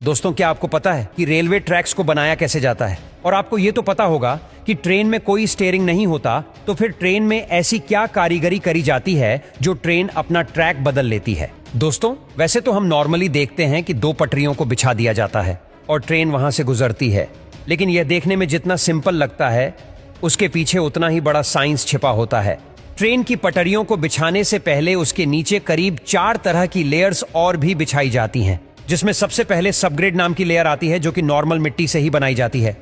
दोस्तों, क्या आपको पता है कि रेलवे ट्रैक्स को बनाया कैसे जाता है? और आपको ये तो पता होगा कि ट्रेन में कोई स्टीयरिंग नहीं होता, तो फिर ट्रेन में ऐसी क्या कारीगरी करी जाती है जो ट्रेन अपना ट्रैक बदल लेती है? दोस्तों, वैसे तो हम नॉर्मली देखते हैं कि 2 पटरियों को बिछा दिया जाता है और ट्रेन वहां से गुजरती है, लेकिन यह देखने में जितना सिंपल लगता है उसके पीछे उतना ही बड़ा साइंस छिपा होता है। ट्रेन की पटरियों को बिछाने से पहले उसके नीचे करीब 4 तरह की लेयर्स और भी बिछाई जाती हैं, जिसमें सबसे पहले सबग्रेड नाम की लेयर आती है जो कि नॉर्मल मिट्टी से ही बनाई जाती है।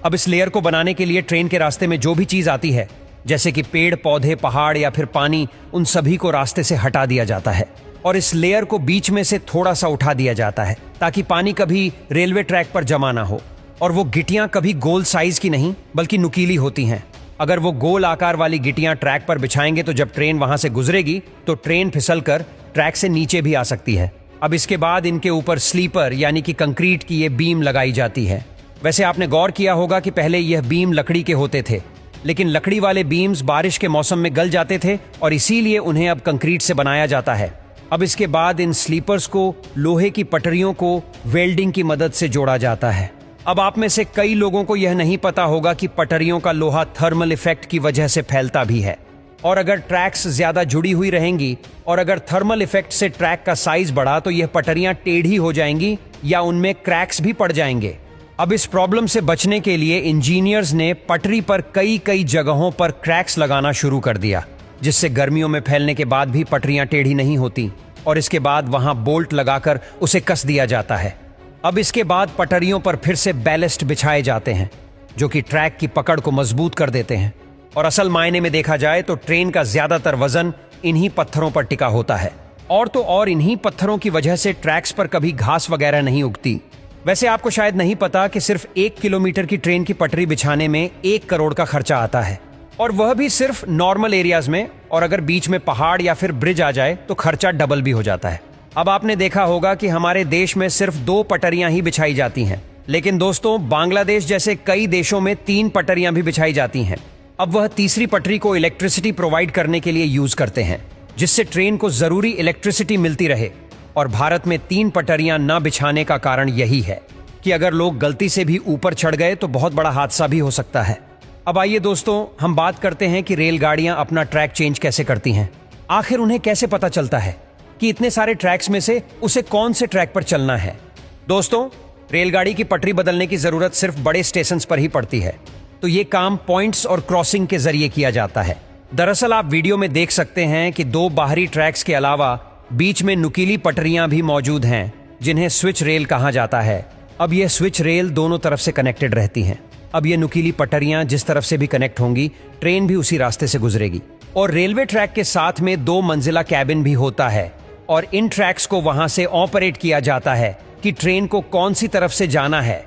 अब इस लेयर को बनाने के लिए ट्रेन के रास्ते में जो भी चीज आती है, जैसे कि पेड़ पौधे, पहाड़ या फिर पानी, उन सभी को रास्ते से हटा दिया जाता है और इस लेयर को बीच में से थोड़ा सा उठा दिया जाता है ताकि पानी कभी रेलवे ट्रैक पर जमा ना हो। और वो गिट्टियां कभी गोल साइज की नहीं बल्कि नुकीली होती हैं। अगर वो गोल आकार वाली गिट्टियां ट्रैक पर बिछाएंगे तो जब ट्रेन वहां से गुजरेगी तो ट्रेन फिसलकर ट्रैक से नीचे भी आ सकती है। अब इसके बाद इनके ऊपर स्लीपर यानी कि कंक्रीट की ये बीम लगाई जाती है। वैसे आपने गौर किया होगा कि पहले यह बीम लकड़ी के होते थे, लेकिन लकड़ी वाले बीम्स बारिश के मौसम में गल जाते थे और इसीलिए उन्हें अब कंक्रीट से बनाया जाता है। अब इसके बाद इन स्लीपर्स को लोहे की पटरियों को वेल्डिंग की मदद से जोड़ा जाता है। अब आप में से कई लोगों को यह नहीं पता होगा कि पटरियों का लोहा थर्मल इफेक्ट की वजह से फैलता भी है, और अगर ट्रैक्स ज्यादा जुड़ी हुई रहेंगी और अगर थर्मल इफेक्ट से ट्रैक का साइज बढ़ा तो यह पटरियां टेढ़ी हो जाएंगी या उनमें क्रैक्स भी पड़ जाएंगे। अब इस प्रॉब्लम से बचने के लिए इंजीनियर्स ने पटरी पर कई जगहों पर क्रैक्स लगाना शुरू कर दिया, जिससे गर्मियों में फैलने के बाद भी पटरियां टेढ़ी नहीं होती, और इसके बाद वहां बोल्ट लगाकर उसे कस दिया जाता है। अब इसके बाद पटरियों पर फिर से बैलेस्ट बिछाए जाते हैं जो कि ट्रैक की पकड़ को मजबूत कर देते हैं। और असल मायने में देखा जाए तो ट्रेन का ज्यादातर वजन इन्हीं पत्थरों पर टिका होता है, और तो और इन्हीं पत्थरों की वजह से ट्रैक्स पर कभी घास वगैरह नहीं उगती। वैसे आपको शायद नहीं पता कि सिर्फ 1 किलोमीटर की ट्रेन की पटरी बिछाने में 1 करोड़ का खर्चा आता है, और वह भी सिर्फ नॉर्मल एरियाज में, और अगर बीच में पहाड़ या फिर ब्रिज आ जाए तो खर्चा डबल भी हो जाता है। अब आपने देखा होगा कि हमारे देश में सिर्फ 2 पटरियां ही बिछाई जाती हैं, लेकिन दोस्तों बांग्लादेश जैसे कई देशों में 3 पटरियां भी बिछाई जाती हैं। अब वह तीसरी पटरी को इलेक्ट्रिसिटी प्रोवाइड करने के लिए यूज करते हैं, जिससे ट्रेन को जरूरी इलेक्ट्रिसिटी मिलती रहे। और भारत में 3 पटरियां न बिछाने का कारण यही है कि अगर लोग गलती से भी ऊपर चढ़ गए तो बहुत बड़ा हादसा भी हो सकता है। अब आइए दोस्तों, हम बात करते हैं कि रेलगाड़ियां अपना ट्रैक चेंज कैसे करती हैं। आखिर उन्हें कैसे पता चलता है कि इतने सारे ट्रैक्स में से उसे कौन से ट्रैक पर चलना है? दोस्तों, रेलगाड़ी की पटरी बदलने की जरूरत सिर्फ बड़े स्टेशन पर ही पड़ती है, तो ये काम पॉइंट्स और क्रॉसिंग के जरिए किया जाता है। दरअसल आप वीडियो में देख सकते हैं कि 2 बाहरी ट्रैक्स के अलावा बीच में नुकीली पटरियां भी मौजूद हैं, जिन्हें स्विच रेल कहा जाता है। अब यह स्विच रेल दोनों तरफ से कनेक्टेड रहती हैं। अब ये नुकीली पटरियां जिस तरफ से भी कनेक्ट होंगी, ट्रेन भी उसी रास्ते से गुजरेगी। और रेलवे ट्रैक के साथ में 2 मंजिला कैबिन भी होता है, और इन ट्रैक्स को वहां से ऑपरेट किया जाता है कि ट्रेन को कौन सी तरफ से जाना है